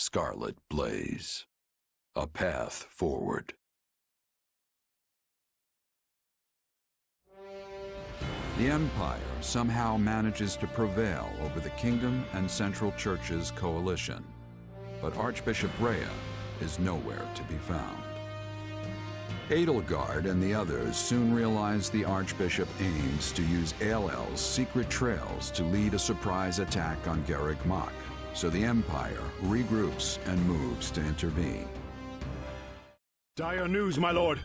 scarlet blaze. A path forward. The Empire somehow manages to prevail over the Kingdom and Central Church's coalition, but Archbishop Rhea is nowhere to be found. Edelgard and the others soon realize the Archbishop aims to use Aelel's secret trails to lead a surprise attack on Garreg Mach, so the Empire regroups and moves to intervene. Dire news, my lord!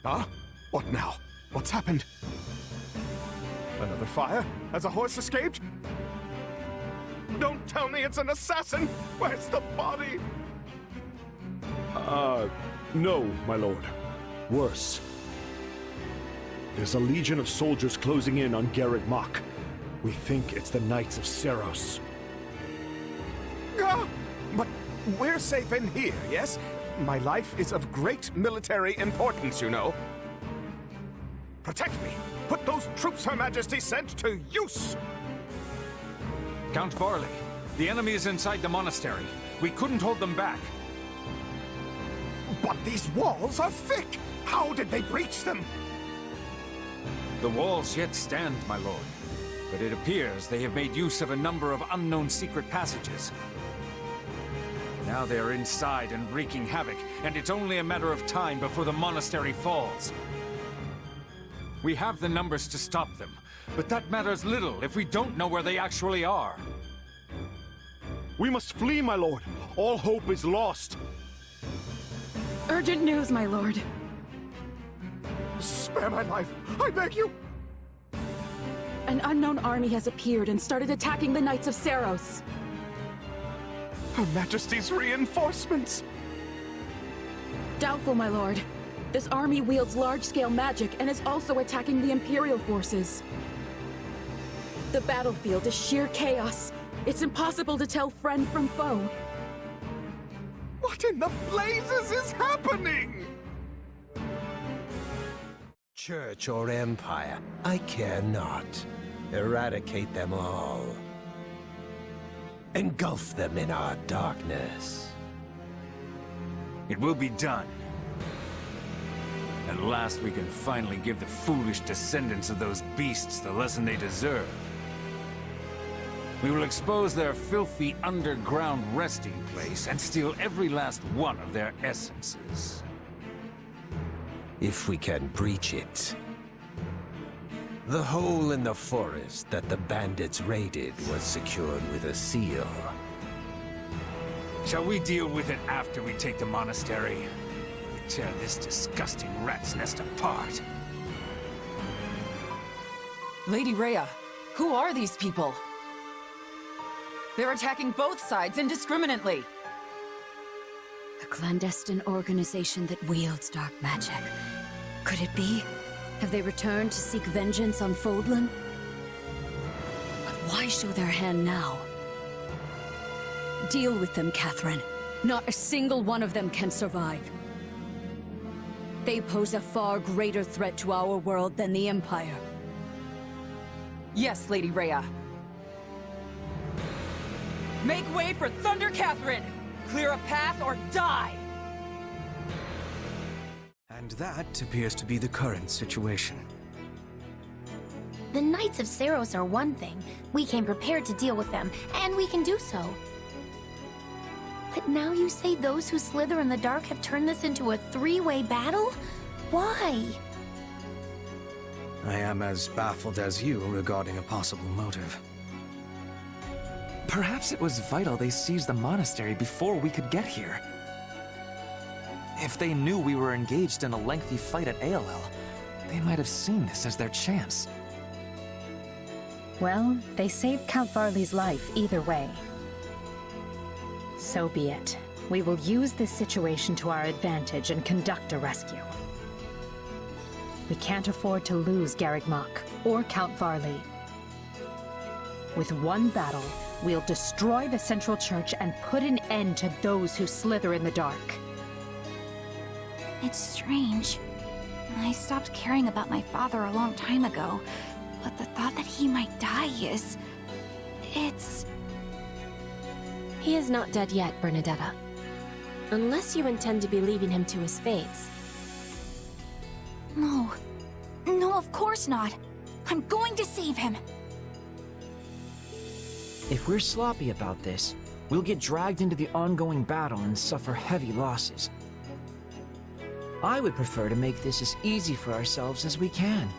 Huh? What now? What's happened? Another fire? Has a horse escaped? Don't tell me it's an assassin! Where's the body? No, my lord. Worse. There's a legion of soldiers closing in on Garreg Mach. We think it's the Knights of Seiros. Ah! But we're safe in here, yes? My life is of great military importance, you know. Protect me! Put those troops Her Majesty sent to use! Count Varley, the enemy is inside the monastery. We couldn't hold them back. But these walls are thick! How did they breach them? The walls yet stand, my lord. But it appears they have made use of a number of unknown secret passages. Now they are inside and wreaking havoc, and it's only a matter of time before the monastery falls. We have the numbers to stop them, but that matters little if we don't know where they actually are. We must flee, my lord. All hope is lost. Urgent news, my lord. Spare my life, I beg you! An unknown army has appeared and started attacking the Knights of Seiros. Her Majesty's reinforcements! Doubtful, my lord. This army wields large-scale magic and is also attacking the Imperial forces. The battlefield is sheer chaos. It's impossible to tell friend from foe. What in the blazes is happening? Church or Empire, I care not. Eradicate them all. Engulf them in our darkness. It will be done. At last we can finally give the foolish descendants of those beasts the lesson they deserve. We will expose their filthy underground resting place and steal every last one of their essences. If we can breach it. The hole in the forest that the bandits raided was secured with a seal. Shall we deal with it after we take the monastery? We tear this disgusting rat's nest apart. Lady Rhea, who are these people? They're attacking both sides indiscriminately. A clandestine organization that wields dark magic. Could it be? Have they returned to seek vengeance on Fodlan? But why show their hand now? Deal with them, Catherine. Not a single one of them can survive. They pose a far greater threat to our world than the Empire. Yes, Lady Rhea. Make way for Thunder Catherine! Clear a path or die! And that appears to be the current situation. The Knights of Seiros are one thing. We came prepared to deal with them, and we can do so. But now you say those who slither in the dark have turned this into a three-way battle? Why? I am as baffled as you regarding a possible motive. Perhaps it was vital they seized the monastery before we could get here. If they knew we were engaged in a lengthy fight at Aelel, they might have seen this as their chance. Well, they saved Count Varley's life either way. So be it. We will use this situation to our advantage and conduct a rescue. We can't afford to lose Garreg Mach or Count Varley. With one battle, we'll destroy the Central Church and put an end to those who slither in the dark. It's strange. I stopped caring about my father a long time ago, but the thought that he might die is... He is not dead yet, Bernadetta. Unless you intend to be leaving him to his fates. No. No, of course not. I'm going to save him. If we're sloppy about this, we'll get dragged into the ongoing battle and suffer heavy losses. I would prefer to make this as easy for ourselves as we can.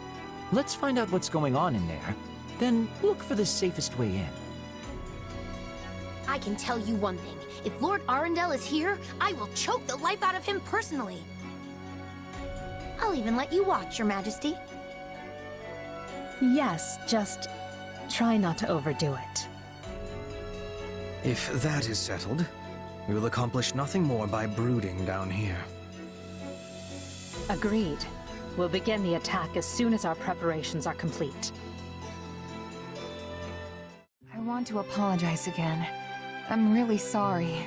Let's find out what's going on in there, then look for the safest way in. I can tell you one thing. If Lord Arundel is here, I will choke the life out of him personally. I'll even let you watch, Your Majesty. Yes, just try not to overdo it. If that is settled, we will accomplish nothing more by brooding down here. Agreed. We'll begin the attack as soon as our preparations are complete. I want to apologize again. I'm really sorry.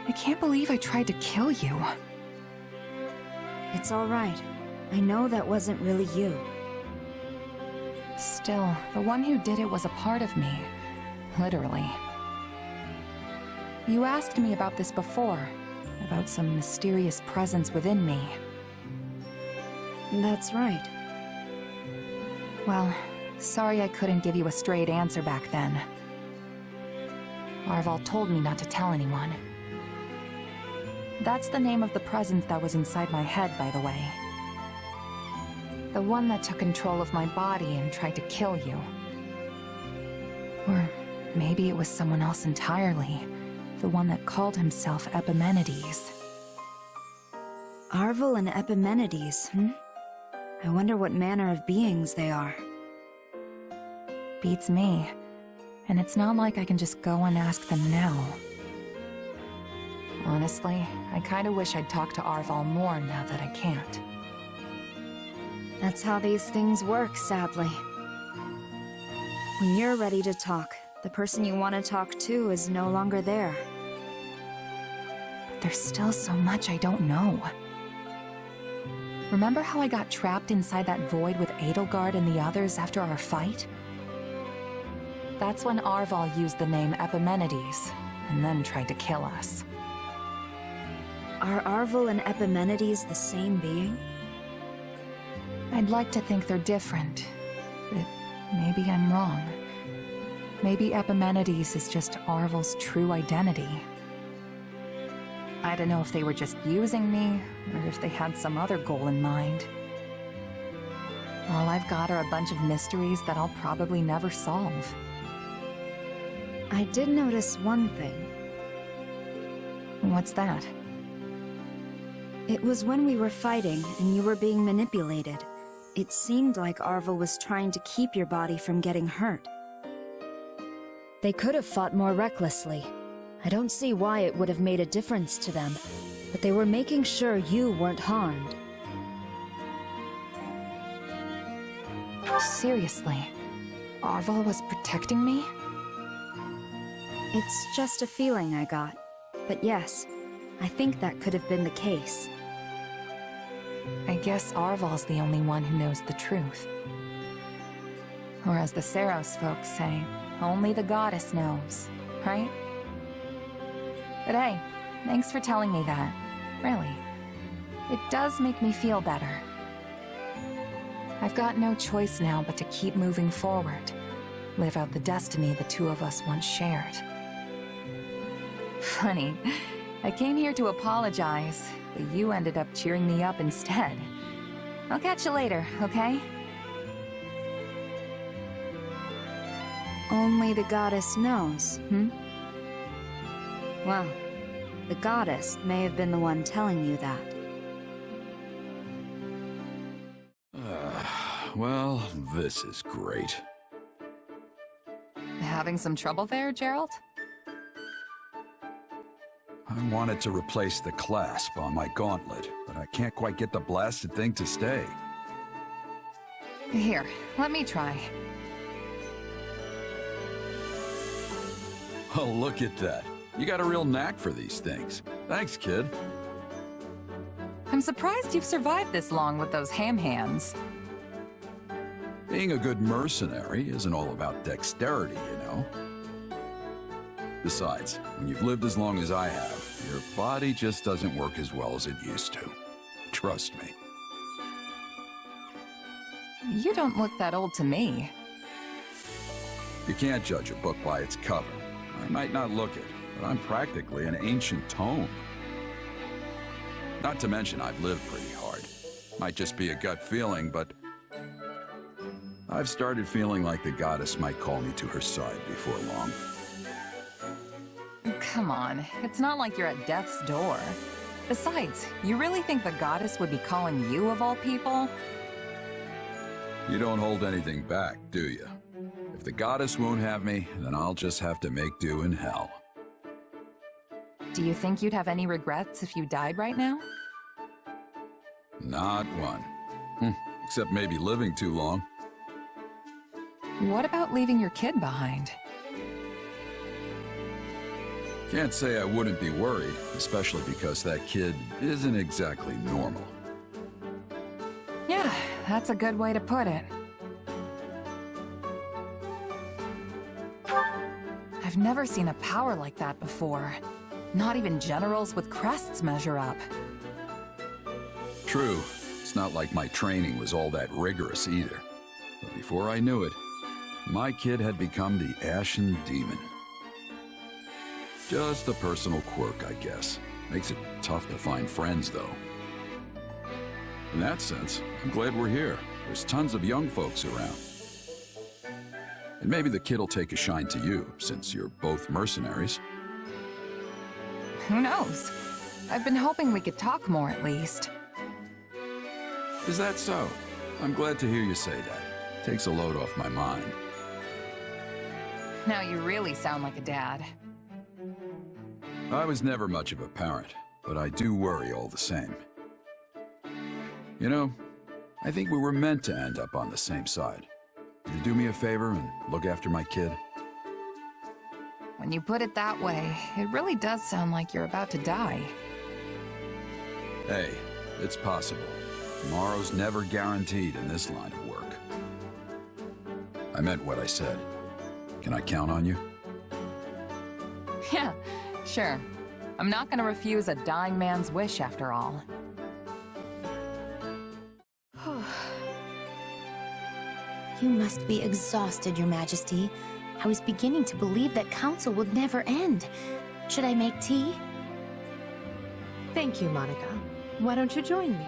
I can't believe I tried to kill you. It's all right. I know that wasn't really you. Still, the one who did it was a part of me. Literally. You asked me about this before, about some mysterious presence within me. That's right. Well, sorry I couldn't give you a straight answer back then. Arval told me not to tell anyone. That's the name of the presence that was inside my head, by the way. The one that took control of my body and tried to kill you. Or maybe it was someone else entirely. The one that called himself Epimenides. Arval and Epimenides, I wonder what manner of beings they are. Beats me. And it's not like I can just go and ask them now. Honestly, I kinda wish I'd talked to Arval more now that I can't. That's how these things work, sadly. When you're ready to talk, the person you want to talk to is no longer there. But there's still so much I don't know. Remember how I got trapped inside that void with Edelgard and the others after our fight? That's when Arval used the name Epimenides, and then tried to kill us. Are Arval and Epimenides the same being? I'd like to think they're different, but maybe I'm wrong. Maybe Epimenides is just Arval's true identity. I don't know if they were just using me, or if they had some other goal in mind. All I've got are a bunch of mysteries that I'll probably never solve. I did notice one thing. What's that? It was when we were fighting and you were being manipulated. It seemed like Arval was trying to keep your body from getting hurt. They could have fought more recklessly. I don't see why it would have made a difference to them, but they were making sure you weren't harmed. Seriously, Arval was protecting me? It's just a feeling I got. But yes, I think that could have been the case. I guess Arval's the only one who knows the truth. Or as the Seros folks say, only the goddess knows, right? But hey, thanks for telling me that. Really. It does make me feel better. I've got no choice now but to keep moving forward. Live out the destiny the two of us once shared. Funny, I came here to apologize, but you ended up cheering me up instead. I'll catch you later, okay? Only the goddess knows, Well, the goddess may have been the one telling you that. Well, this is great. Having some trouble there, Gerald? I wanted to replace the clasp on my gauntlet, but I can't quite get the blasted thing to stay. Here, let me try. Oh, look at that. You got a real knack for these things. Thanks, kid. I'm surprised you've survived this long with those ham hands. Being a good mercenary isn't all about dexterity, you know. Besides, when you've lived as long as I have, your body just doesn't work as well as it used to. Trust me. You don't look that old to me. You can't judge a book by its cover. I might not look it, but I'm practically an ancient tome. Not to mention I've lived pretty hard. Might just be a gut feeling, but I've started feeling like the goddess might call me to her side before long. Come on, it's not like you're at death's door. Besides, you really think the goddess would be calling you of all people? You don't hold anything back, do you? If the goddess won't have me, then I'll just have to make do in hell. Do you think you'd have any regrets if you died right now? Not one. Except maybe living too long. What about leaving your kid behind? Can't say I wouldn't be worried, especially because that kid isn't exactly normal. Yeah, that's a good way to put it. I've never seen a power like that before. Not even generals with crests measure up. True. It's not like my training was all that rigorous either. But before I knew it, my kid had become the Ashen Demon. Just a personal quirk, I guess. Makes it tough to find friends, though. In that sense, I'm glad we're here. There's tons of young folks around. And maybe the kid'll take a shine to you, since you're both mercenaries. Who knows? I've been hoping we could talk more at least. Is that so? I'm glad to hear you say that. Takes a load off my mind. Now you really sound like a dad. I was never much of a parent, but I do worry all the same. You know, I think we were meant to end up on the same side. Would you do me a favor and look after my kid? When you put it that way, it really does sound like you're about to die. Hey, it's possible. Tomorrow's never guaranteed in this line of work. I meant what I said. Can I count on you? Yeah, sure. I'm not gonna refuse a dying man's wish after all. You must be exhausted, Your Majesty. I was beginning to believe that council would never end. Should I make tea? Thank you, Monica. Why don't you join me?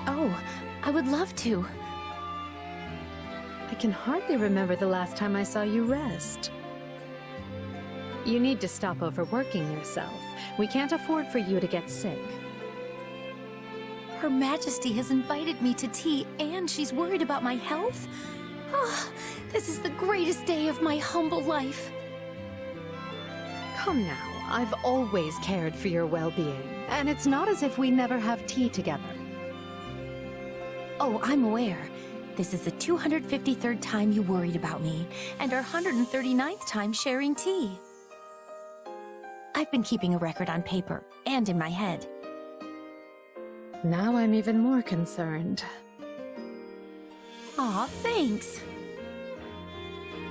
Oh, I would love to. I can hardly remember the last time I saw you rest. You need to stop overworking yourself. We can't afford for you to get sick. Her Majesty has invited me to tea, and she's worried about my health? Oh, this is the greatest day of my humble life. Come now, I've always cared for your well-being, and it's not as if we never have tea together. Oh, I'm aware. This is the 253rd time you worried about me, and our 139th time sharing tea. I've been keeping a record on paper, and in my head. Now I'm even more concerned. Aw, thanks.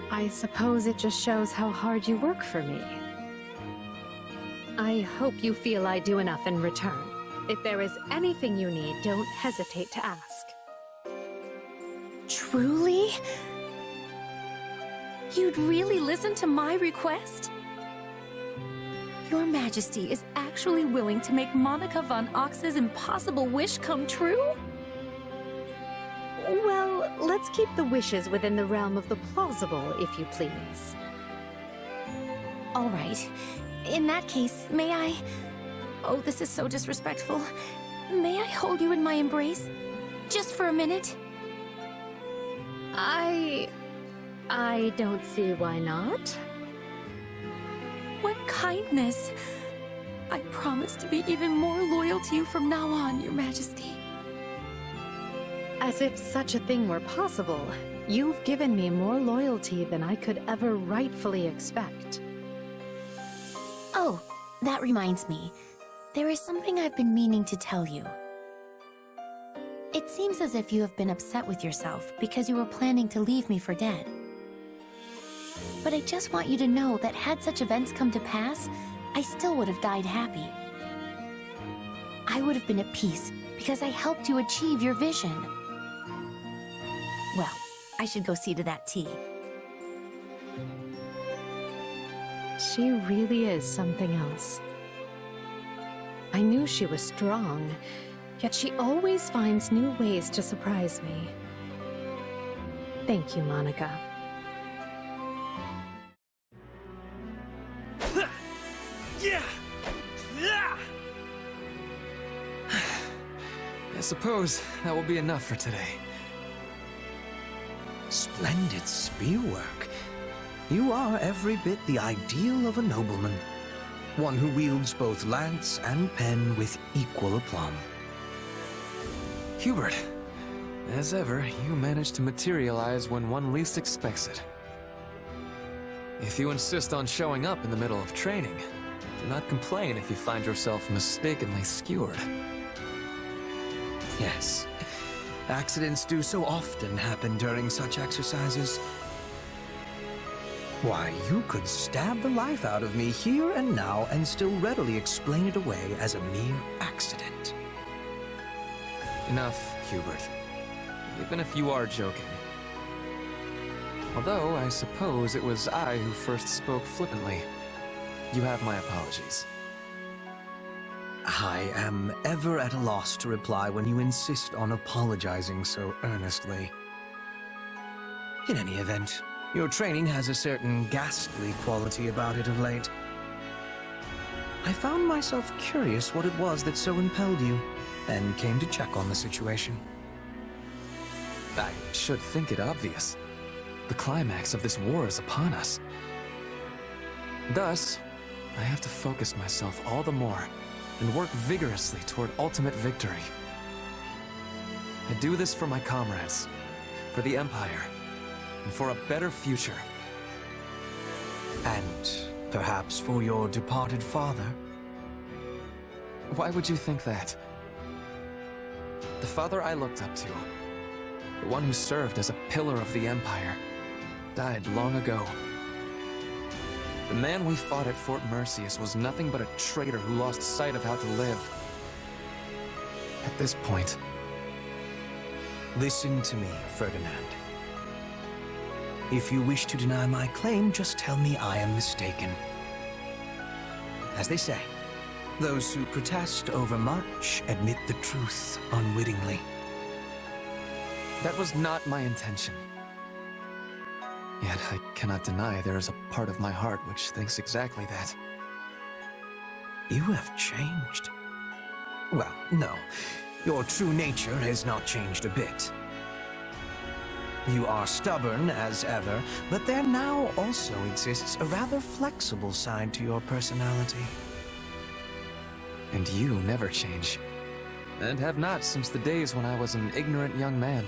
I suppose it just shows how hard you work for me. I hope you feel I do enough in return. If there is anything you need, don't hesitate to ask. Truly? You'd really listen to my request? Your Majesty is actually willing to make Monica von Ox's impossible wish come true? Well, let's keep the wishes within the realm of the plausible, if you please. All right. In that case, may I... Oh, this is so disrespectful. May I hold you in my embrace? Just for a minute? I don't see why not. What kindness! I promise to be even more loyal to you from now on, Your Majesty. As if such a thing were possible, you've given me more loyalty than I could ever rightfully expect. Oh, that reminds me. There is something I've been meaning to tell you. It seems as if you have been upset with yourself because you were planning to leave me for dead. but I just want you to know that had such events come to pass, I still would have died happy. I would have been at peace because I helped you achieve your vision. Well, I should go see to that tea. She really is something else. I knew she was strong, yet she always finds new ways to surprise me. Thank you, Monica. Yeah! I suppose that will be enough for today. Splendid spearwork. You are every bit the ideal of a nobleman. One who wields both lance and pen with equal aplomb. Hubert, as ever, you manage to materialize when one least expects it. If you insist on showing up in the middle of training, do not complain if you find yourself mistakenly skewered. Yes. Accidents do so often happen during such exercises. Why, you could stab the life out of me here and now and still readily explain it away as a mere accident. Enough, Hubert. Even if you are joking. Although, I suppose it was I who first spoke flippantly. You have my apologies. I am ever at a loss to reply when you insist on apologizing so earnestly. In any event, your training has a certain ghastly quality about it of late. I found myself curious what it was that so impelled you, and came to check on the situation. I should think it obvious. The climax of this war is upon us. Thus, I have to focus myself all the more and work vigorously toward ultimate victory. I do this for my comrades, for the Empire, and for a better future. And perhaps for your departed father? Why would you think that? The father I looked up to, the one who served as a pillar of the Empire, died long ago. The man we fought at Fort Merceus was nothing but a traitor who lost sight of how to live. At this point... Listen to me, Ferdinand. If you wish to deny my claim, just tell me I am mistaken. As they say, those who protest over much admit the truth unwittingly. That was not my intention. Yet I cannot deny there is a part of my heart which thinks exactly that. You have changed. Well, no. Your true nature has not changed a bit. You are stubborn as ever, but there now also exists a rather flexible side to your personality. And you never change. And have not since the days when I was an ignorant young man.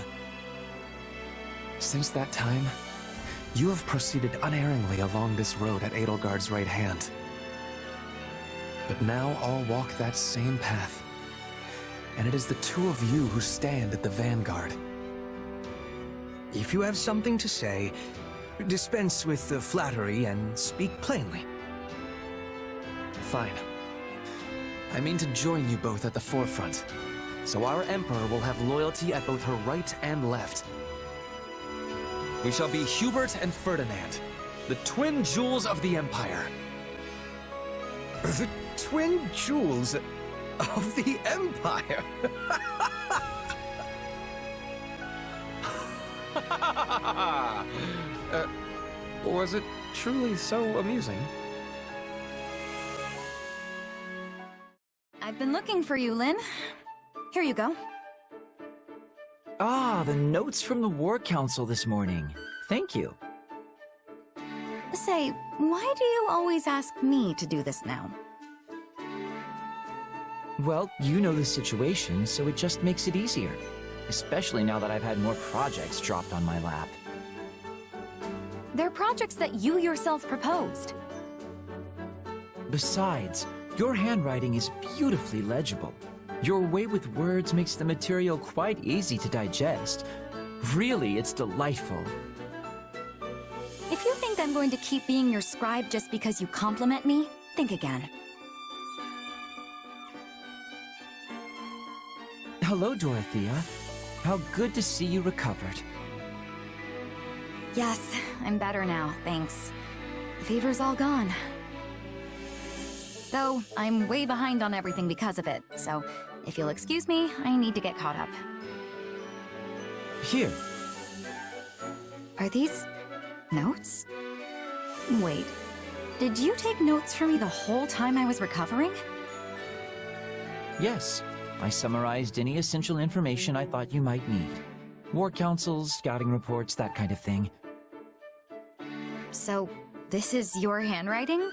Since that time, you have proceeded unerringly along this road at Edelgard's right hand. But now I'll walk that same path. And it is the two of you who stand at the vanguard. If you have something to say, dispense with the flattery and speak plainly. Fine. I mean to join you both at the forefront, so our Emperor will have loyalty at both her right and left. We shall be Hubert and Ferdinand, the twin jewels of the Empire. The twin jewels of the Empire? Was it truly so amusing? I've been looking for you, Lynn. Here you go. Ah, the notes from the War Council this morning. Thank you. Say, why do you always ask me to do this now? Well, you know the situation, so it just makes it easier. Especially now that I've had more projects dropped on my lap. They're projects that you yourself proposed. Besides, your handwriting is beautifully legible. Your way with words makes the material quite easy to digest. Really, it's delightful. If you think I'm going to keep being your scribe just because you compliment me, think again. Hello, Dorothea. How good to see you recovered. Yes, I'm better now, thanks. The fever's all gone. Though, I'm way behind on everything because of it, so if you'll excuse me, I need to get caught up. Here. Are these notes? Wait, did you take notes for me the whole time I was recovering? Yes. I summarized any essential information I thought you might need. War councils, scouting reports, that kind of thing. So, this is your handwriting?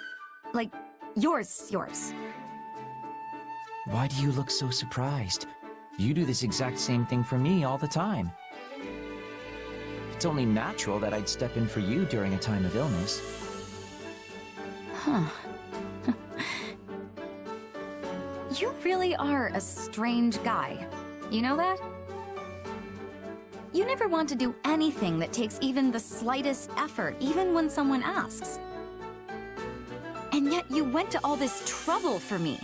Like, yours. Why do you look so surprised? You do this exact same thing for me all the time. It's only natural that I'd step in for you during a time of illness. Huh. You really are a strange guy. You know that? You never want to do anything that takes even the slightest effort, even when someone asks. And yet you went to all this trouble for me.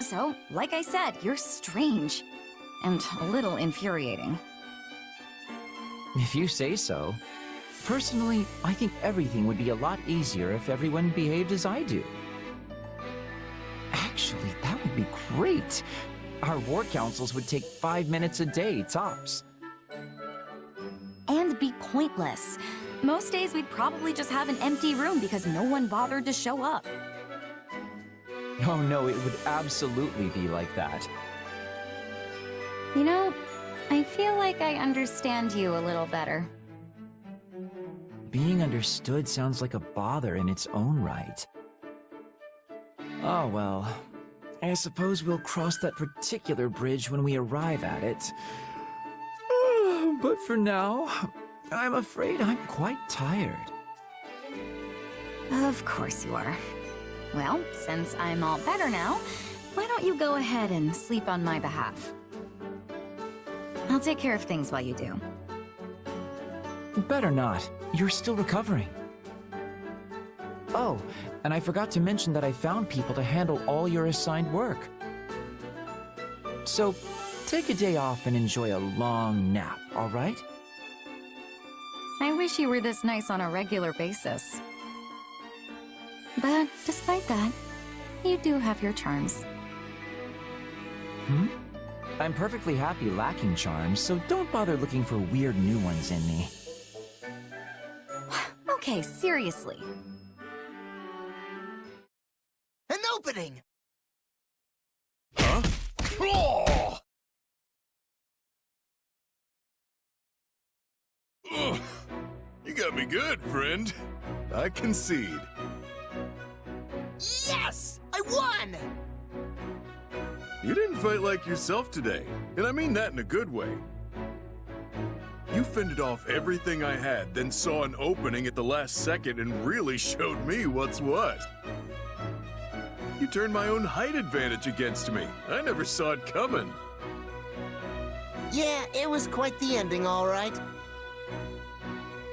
So, like I said, you're strange. And a little infuriating. If you say so. Personally, I think everything would be a lot easier if everyone behaved as I do. Actually, that would be great. Our war councils would take 5 minutes a day, tops. And be pointless. Most days we'd probably just have an empty room because no one bothered to show up. Oh no, it would absolutely be like that. You know, I feel like I understand you a little better. Being understood sounds like a bother in its own right. Oh well, I suppose we'll cross that particular bridge when we arrive at it. But for now, I'm afraid I'm quite tired. Of course you are. Well, since I'm all better now, why don't you go ahead and sleep on my behalf? I'll take care of things while you do. Better not. You're still recovering. Oh, and I forgot to mention that I found people to handle all your assigned work. So, take a day off and enjoy a long nap, all right? I wish you were this nice on a regular basis. But despite that, you do have your charms. I'm perfectly happy lacking charms, so don't bother looking for weird new ones in me. Okay, seriously. An opening! Huh? Oh! Ugh. You got me good, friend. I concede. Yes! I won! You didn't fight like yourself today, and I mean that in a good way. You fended off everything I had, then saw an opening at the last second and really showed me what's what. You turned my own height advantage against me. I never saw it coming. Yeah, it was quite the ending, all right.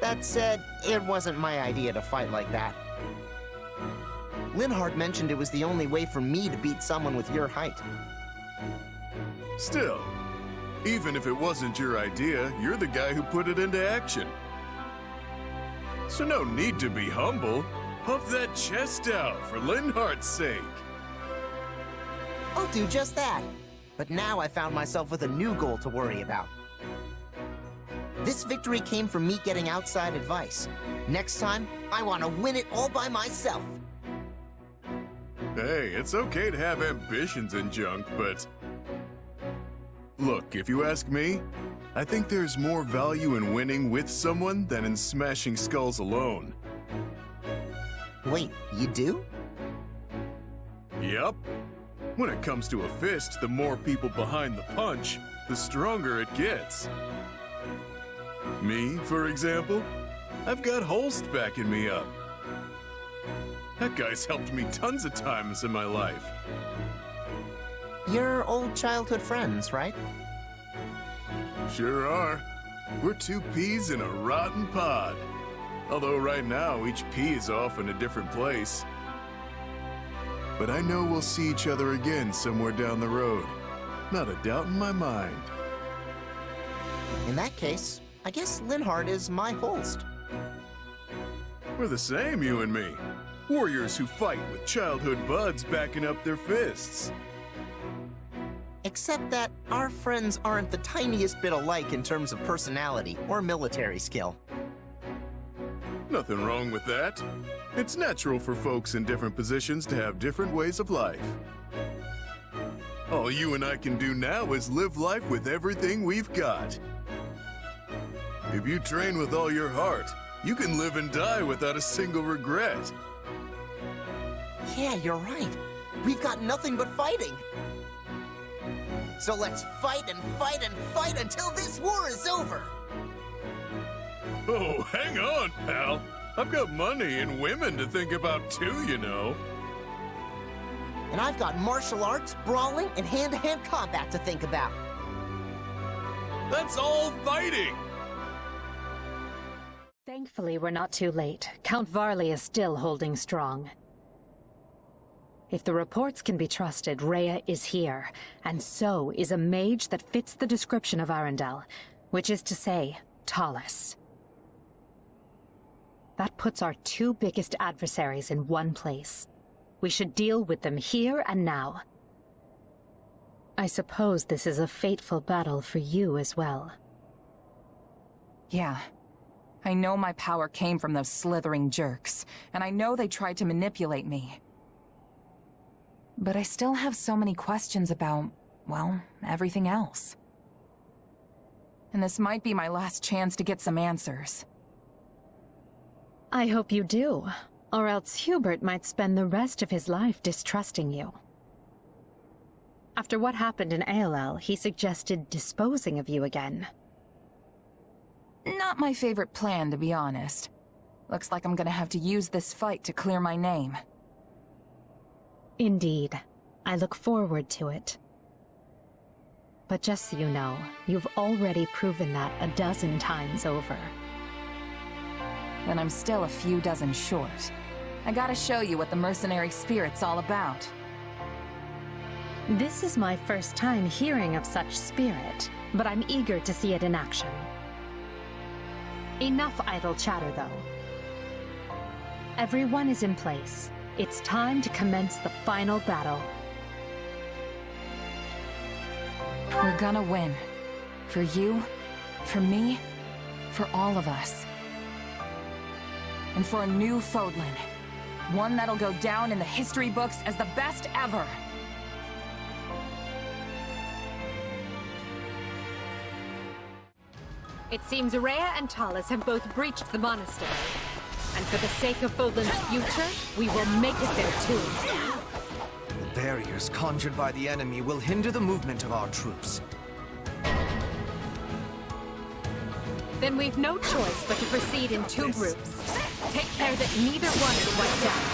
That said, it wasn't my idea to fight like that. Linhardt mentioned it was the only way for me to beat someone with your height. Still, even if it wasn't your idea, you're the guy who put it into action. So no need to be humble. Puff that chest out for Linhardt's sake. I'll do just that. But now I found myself with a new goal to worry about. This victory came from me getting outside advice. Next time, I want to win it all by myself. Hey, it's okay to have ambitions and junk, but... Look, if you ask me, I think there's more value in winning with someone than in smashing skulls alone. Wait, you do? Yep. When it comes to a fist, the more people behind the punch, the stronger it gets. Me, for example, I've got Holst backing me up. That guy's helped me tons of times in my life. You're old childhood friends, right? Sure are. We're two peas in a rotten pod. Although right now, each P is off in a different place. But I know we'll see each other again somewhere down the road. Not a doubt in my mind. In that case, I guess Linhardt is my host. We're the same, you and me. Warriors who fight with childhood buds backing up their fists. Except that our friends aren't the tiniest bit alike in terms of personality or military skill. Nothing wrong with that. It's natural for folks in different positions to have different ways of life. All you and I can do now is live life with everything we've got. If you train with all your heart, you can live and die without a single regret. Yeah, you're right. We've got nothing but fighting. So let's fight and fight and fight until this war is over. Oh, hang on, pal. I've got money and women to think about too, you know. And I've got martial arts, brawling, and hand-to-hand combat to think about. That's all fighting! Thankfully, we're not too late. Count Varley is still holding strong. If the reports can be trusted, Rhea is here, and so is a mage that fits the description of Arundel, which is to say, Tallis. That puts our two biggest adversaries in one place. We should deal with them here and now. I suppose this is a fateful battle for you as well. Yeah. I know my power came from those slithering jerks, and I know they tried to manipulate me. But I still have so many questions about, well, everything else. And this might be my last chance to get some answers. I hope you do, or else Hubert might spend the rest of his life distrusting you. After what happened in ALL, he suggested disposing of you again. Not my favorite plan, to be honest. Looks like I'm gonna have to use this fight to clear my name. Indeed. I look forward to it. But just so you know, you've already proven that a dozen times over. Then I'm still a few dozen short. I gotta show you what the mercenary spirit's all about. This is my first time hearing of such spirit, but I'm eager to see it in action. Enough idle chatter, though. Everyone is in place. It's time to commence the final battle. We're gonna win. For you, for me, for all of us. And for a new Fodlan. One that'll go down in the history books as the best ever. It seems Rhea and Tallis have both breached the monastery. And for the sake of Fodlan's future, we will make it there too. The barriers conjured by the enemy will hinder the movement of our troops. Then we've no choice but to proceed in two groups. Take care that neither one is wiped out.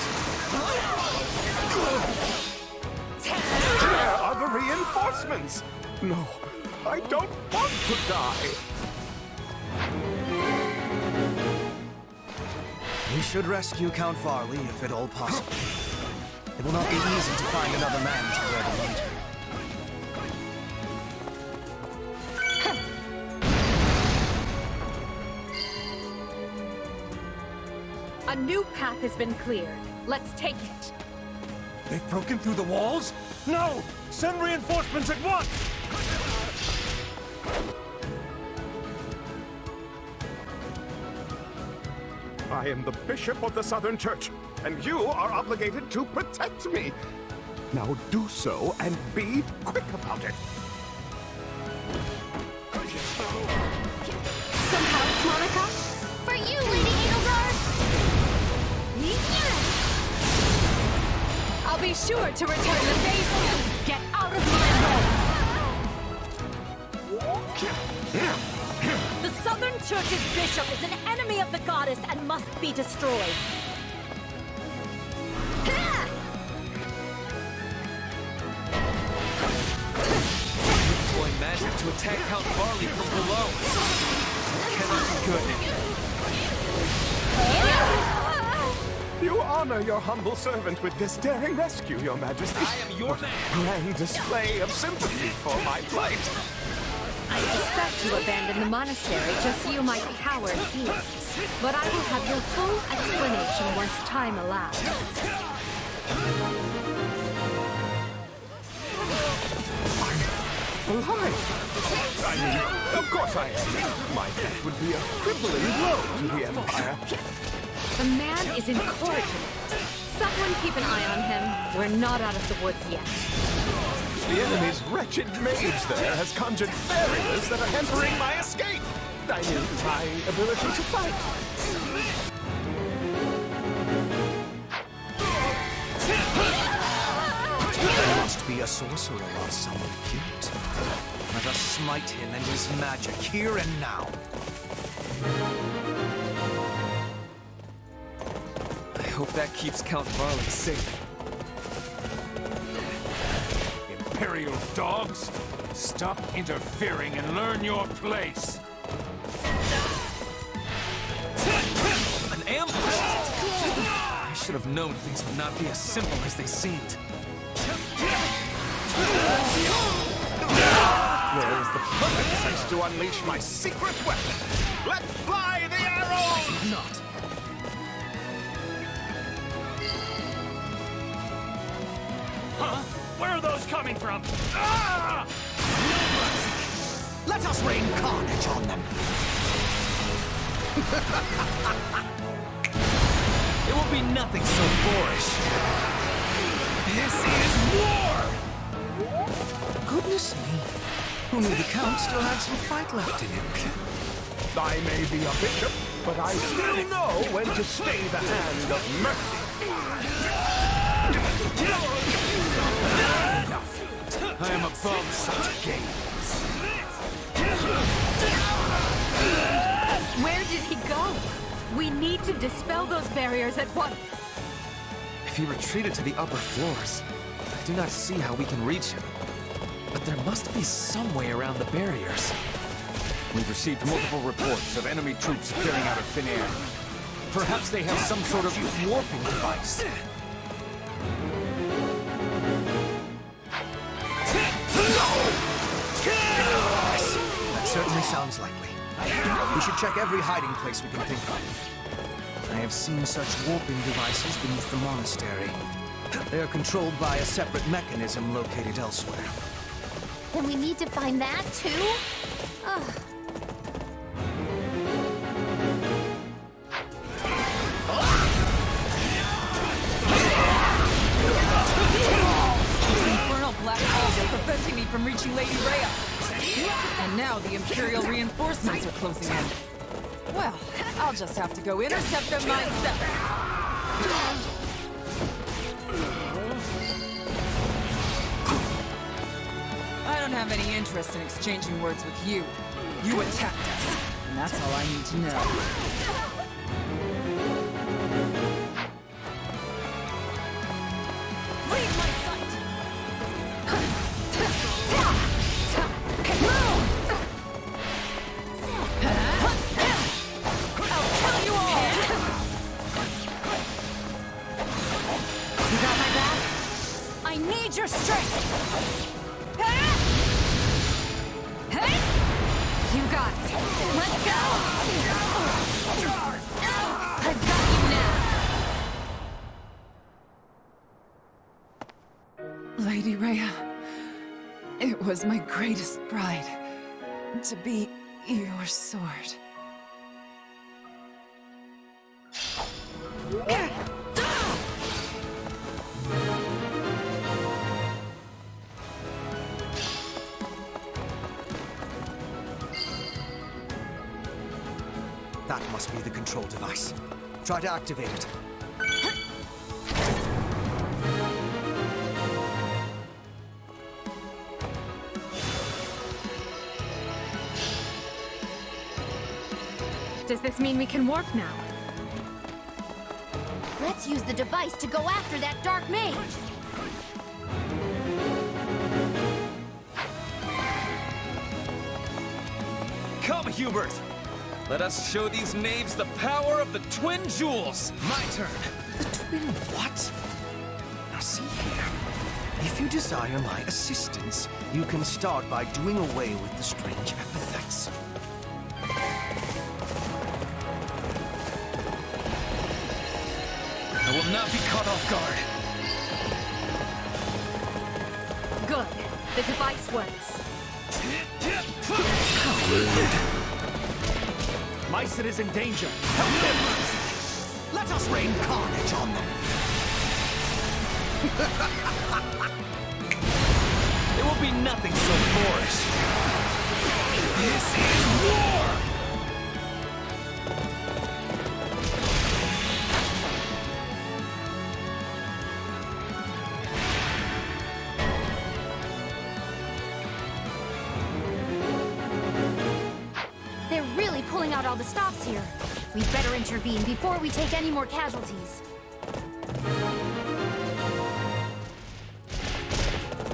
Where are the reinforcements? No, I don't want to die. We should rescue Count Varley if at all possible. It will not be easy to find another man to wear the mitre. A new path has been cleared. Let's take it. They've broken through the walls? No! Send reinforcements at once! I am the Bishop of the Southern Church, and you are obligated to protect me. Now do so, and be quick about it. Somehow, Monica? For you, Lady Edelgard! I'll be sure to return the favor. Get out of my way! The Southern Church's bishop is an enemy of the goddess and must be destroyed. Deploy magic to attack Count Varley from below. Cannot be good. You honor your humble servant with this daring rescue, Your Majesty. I am your man. Grand display of sympathy for my plight. I suspect you abandoned the monastery just so you might cower in fear. But I will have your full explanation once time allows. Alive! I mean, of course I am. My death would be a crippling blow to the Empire. The man is incorrigible. Someone keep an eye on him. We're not out of the woods yet. The enemy's wretched mage there has conjured barriers that are hampering my escape. I mean, my ability to fight. There must be a sorcerer or someone cute. Let us smite him and his magic here and now. I hope that keeps Count Varley safe. Imperial dogs, stop interfering and learn your place. An ambush! I should have known things would not be as simple as they seemed. Where is the perfect place to unleash my secret weapon? Let's fly the arrows! Not. Huh? Where are those coming from? Ah! Let us rain carnage on them. It will be nothing so boorish. This is war! Goodness me. Who knew the Count still had some fight left in him? I may be a bishop, but I still know when to stay the hand of mercy. I am above such games. Where did he go? We need to dispel those barriers at once. If he retreated to the upper floors, I do not see how we can reach him. But there must be some way around the barriers. We've received multiple reports of enemy troops appearing out of thin air. Perhaps they have some sort of warping device. That certainly sounds likely. We should check every hiding place we can think of. I have seen such warping devices beneath the monastery. They are controlled by a separate mechanism located elsewhere. Then we need to find that too? Ugh. Infernal black holes are preventing me from reaching Lady Rhea. And now the Imperial reinforcements are closing in. Well, I'll just have to go intercept them myself. I don't have any interest in exchanging words with you. You attacked us, and that's all I need to know. Leave my sight! I'll kill you all! You got my back? I need your strength! You got it. Let's go! I've got you now! Lady Rhea, it was my greatest pride to be your sword. That must be the control device. Try to activate it. Does this mean we can warp now? Let's use the device to go after that dark mage. Come, Hubert! Let us show these knaves the power of the twin jewels! My turn. The twin what? Now see here. If you desire my assistance, you can start by doing away with the strange epithets. I will not be caught off guard. Good. The device works. How rude. Mycen is in danger. Help him! Let us rain carnage on them. It will be nothing so boorish. This is war! They're really pulling out all the stops here. We'd better intervene before we take any more casualties.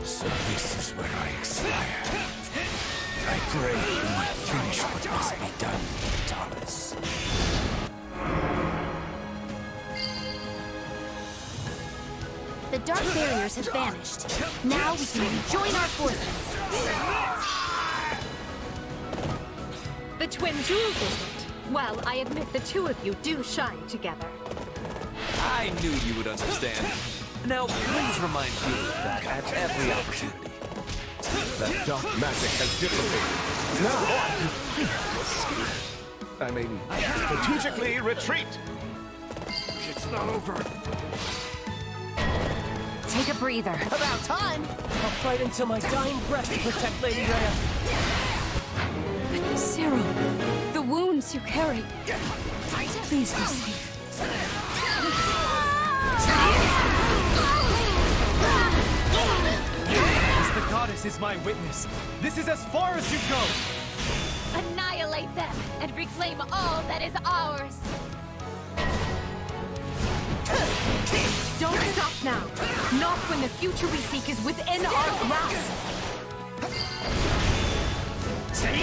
So this is where I expire. I pray you might finish what must be done, Thomas. The dark barriers have vanished. Now we can rejoin our forces. The twin jewels isn't. Well, I admit the two of you do shine together. I knew you would understand. Now, please remind me of that at every opportunity. That dark magic has dissipated. Now I can finally escape. I mean, strategically retreat. It's not over. Take a breather. About time! I'll fight until my dying breath to protect Lady Rhea. Cyril, the wounds you carry. Please be safe. As the goddess is my witness, this is as far as you go! Annihilate them and reclaim all that is ours. Don't stop now. Not when the future we seek is within our grasp. Stop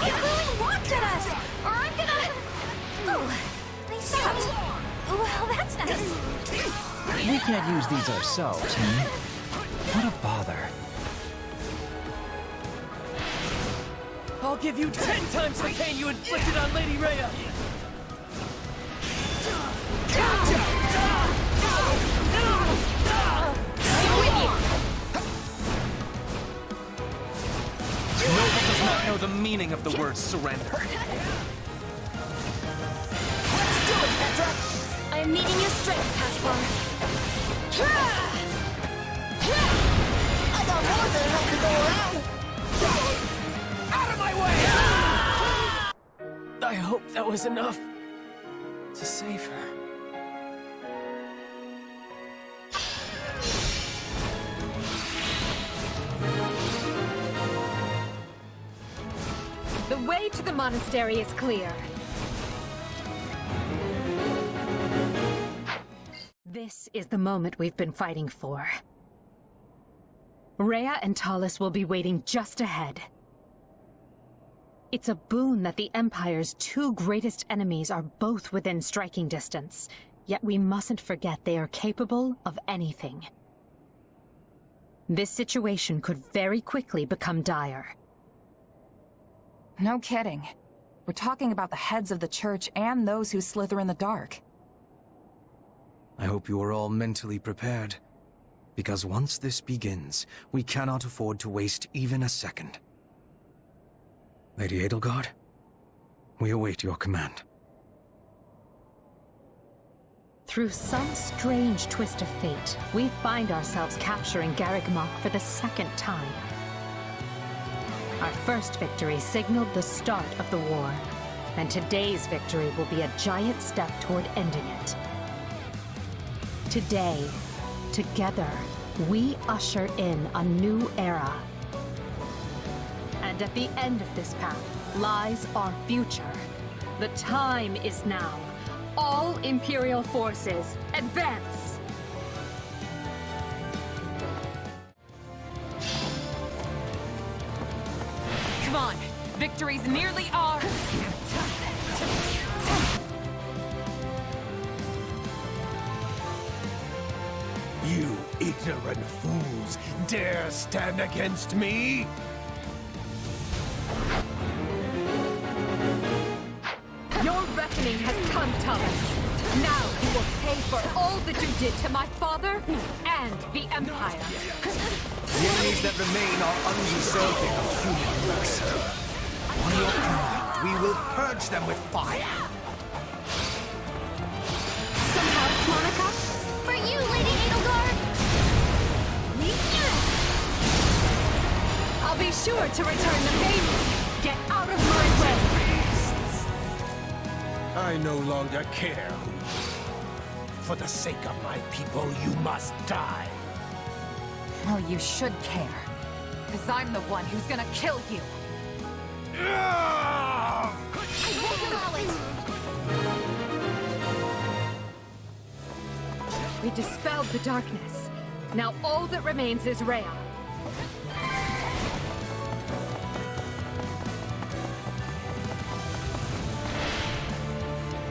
throwing rocks at us, or I'm gonna... Oh, they stopped. Well, that's nice. We can't use these ourselves, hmm? What a bother. I'll give you 10 times the pain you inflicted on Lady Rhea! Noble does not know the meaning of the word surrender. Let's do it, Petra! I am needing your strength, Caspar. I got more than enough to go around! Out of my way! I hope that was enough to save her. The way to the monastery is clear. This is the moment we've been fighting for. Rhea and Talus will be waiting just ahead. It's a boon that the Empire's two greatest enemies are both within striking distance, yet we mustn't forget they are capable of anything. This situation could very quickly become dire. No kidding. We're talking about the heads of the church and those who slither in the dark. I hope you are all mentally prepared. Because once this begins, we cannot afford to waste even a second. Lady Edelgard, we await your command. Through some strange twist of fate, we find ourselves capturing Garreg Mach for the second time. Our first victory signaled the start of the war, and today's victory will be a giant step toward ending it. Today, together, we usher in a new era. And at the end of this path lies our future. The time is now. All Imperial forces, advance! Come on, victory's nearly ours. You ignorant fools dare stand against me? Your reckoning has come, Thomas. Now you will pay for all that you did to my father and the Empire. The enemies that remain are undeserving of human mercy. On your command, we will purge them with fire. Somehow, Monica? For you, Lady Edelgard! I'll be sure to return the favor. Get out of my way! I no longer care. For the sake of my people, you must die. Well, you should care. Because I'm the one who's gonna kill you. I won't allow it! We dispelled the darkness. Now all that remains is Rhea.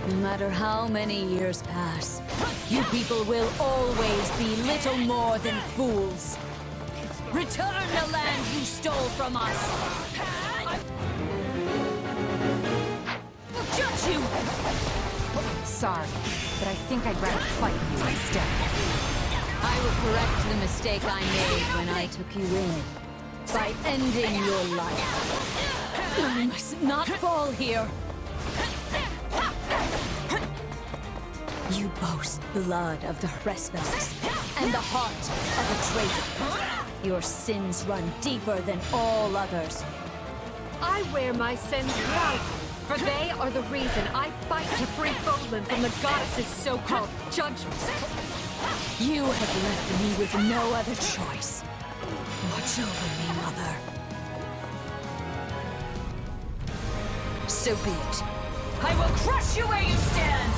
No matter how many years pass, you people will always be little more than fools. Return the land you stole from us! We'll judge you! Sorry, but I think I'd rather fight you instead. I will correct the mistake I made when I took you in. By ending your life. I must not fall here. You boast blood of the Hresvels and the heart of a traitor. Your sins run deeper than all others. I wear my sins proudly, for they are the reason I fight to free Fodlan from the goddess's so-called judgment. You have left me with no other choice. Watch over me, Mother. So be it. I will crush you where you stand!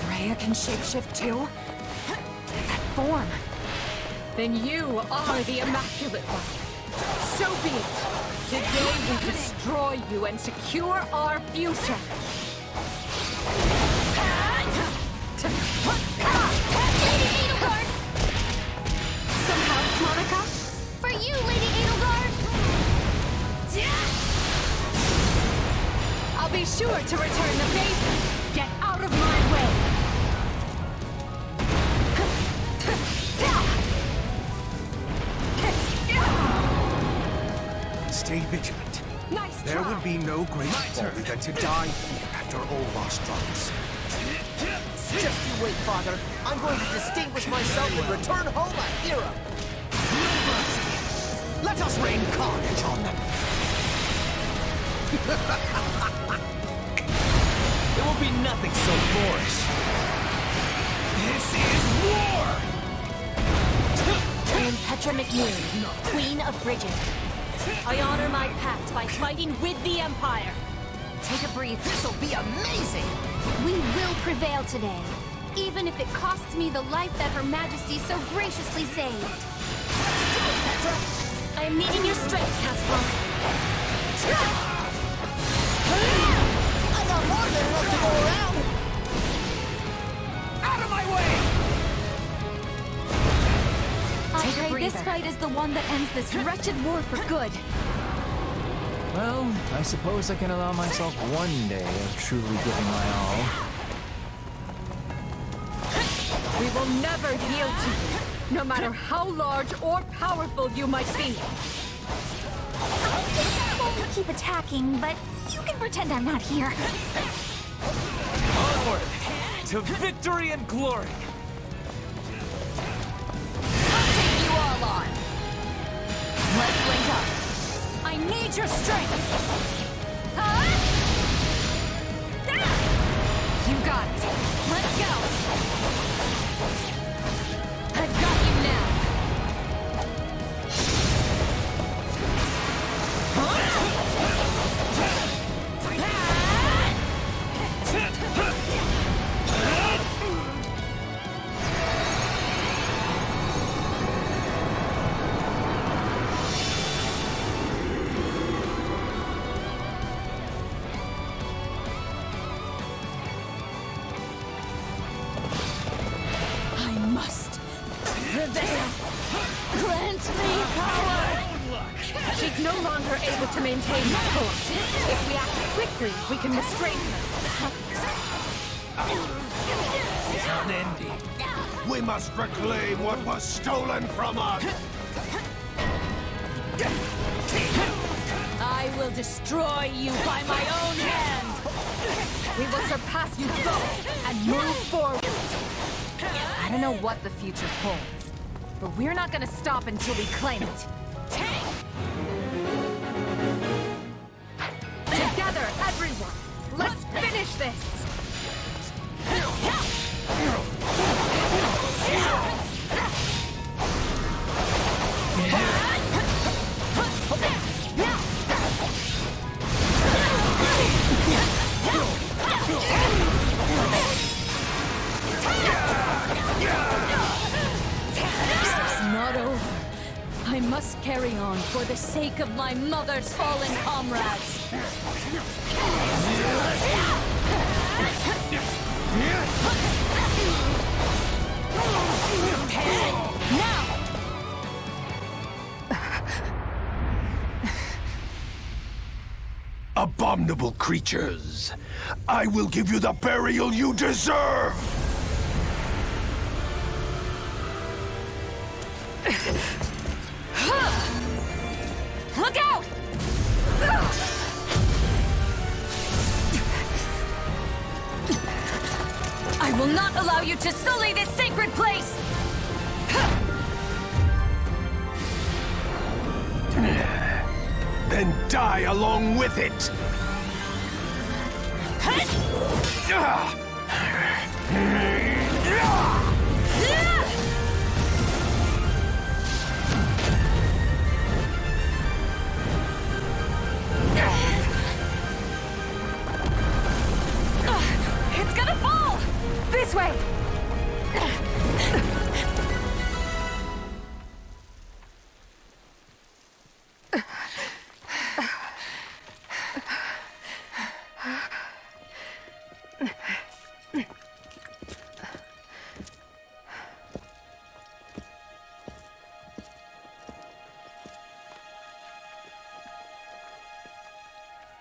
Rhea can shapeshift too? That form. Then you are the Immaculate One. So be it. Today we destroy you and secure our future. Lady Edelgard! Somehow, Monica? For you, Lady Edelgard! I'll be sure to return the favor. Get out of my way. Stay vigilant. Nice There try. would be no greater folly than to die here after all our struggles. Just you wait, Father. I'm going to distinguish myself and return home a hero. Let us rain carnage on them. There will be nothing so boorish. This is war! I am Petra McNeely, Queen of Bridget. I honor my pact by fighting with the Empire. Take a breath. This'll be amazing! We will prevail today, even if it costs me the life that Her Majesty so graciously saved. I am needing your strength, Caspar. I got more than enough to go around! Out of my way! I pray this fight is the one that ends this wretched war for good. Well, I suppose I can allow myself one day of truly giving my all. We will never yield to you, no matter how large or powerful you might be. I won't keep attacking, but you can pretend I'm not here. Onward! To victory and glory! I'll take you all on. Let's link up. I need your strength! Huh? You got it. Let's go! I've got you now! Grant me power! She's no longer able to maintain her course. If we act quickly, we can restrain her. Unending. We must reclaim what was stolen from us! I will destroy you by my own hand! We will surpass you both and move forward. I don't know what the future holds, but we're not gonna stop until we claim it. Together, everyone! Let's finish this! Not over. I must carry on for the sake of my mother's fallen comrades. Now! Abominable creatures! I will give you the burial you deserve! Look out! I will not allow you to sully this sacred place! Then die along with it! It's gonna fall! This way!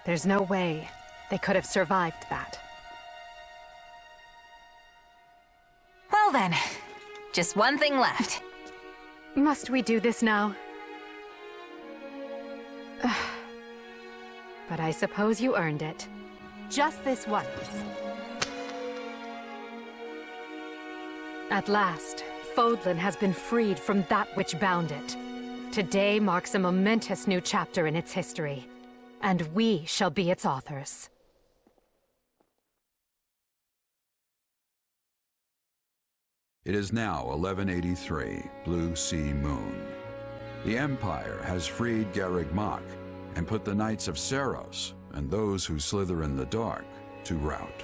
There's no way they could have survived that. Well then, just one thing left. Must we do this now? But I suppose you earned it. Just this once. At last, Fodlan has been freed from that which bound it. Today marks a momentous new chapter in its history, and we shall be its authors. It is now 1183, Blue Sea Moon. The Empire has freed Garreg Mach and put the Knights of Seiros and those who slither in the dark to rout.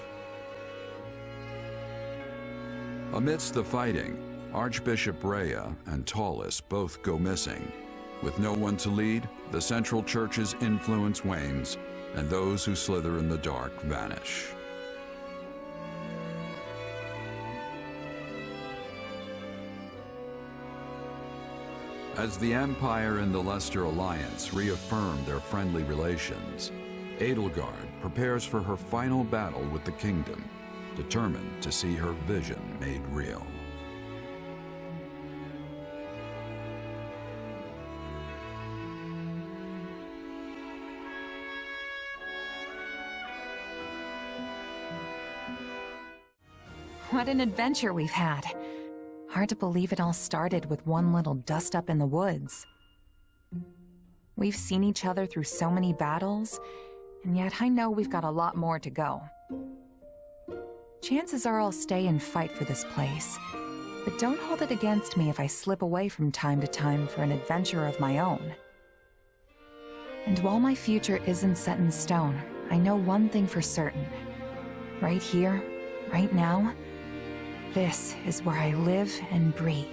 Amidst the fighting, Archbishop Rhea and Taulus both go missing. With no one to lead, the Central Church's influence wanes, and those who slither in the dark vanish. As the Empire and the Leicester Alliance reaffirm their friendly relations, Edelgard prepares for her final battle with the Kingdom, determined to see her vision made real. What an adventure we've had. Hard to believe it all started with one little dust-up in the woods. We've seen each other through so many battles, and yet I know we've got a lot more to go. Chances are I'll stay and fight for this place, but don't hold it against me if I slip away from time to time for an adventure of my own. And while my future isn't set in stone, I know one thing for certain. Right here, right now, this is where I live and breathe.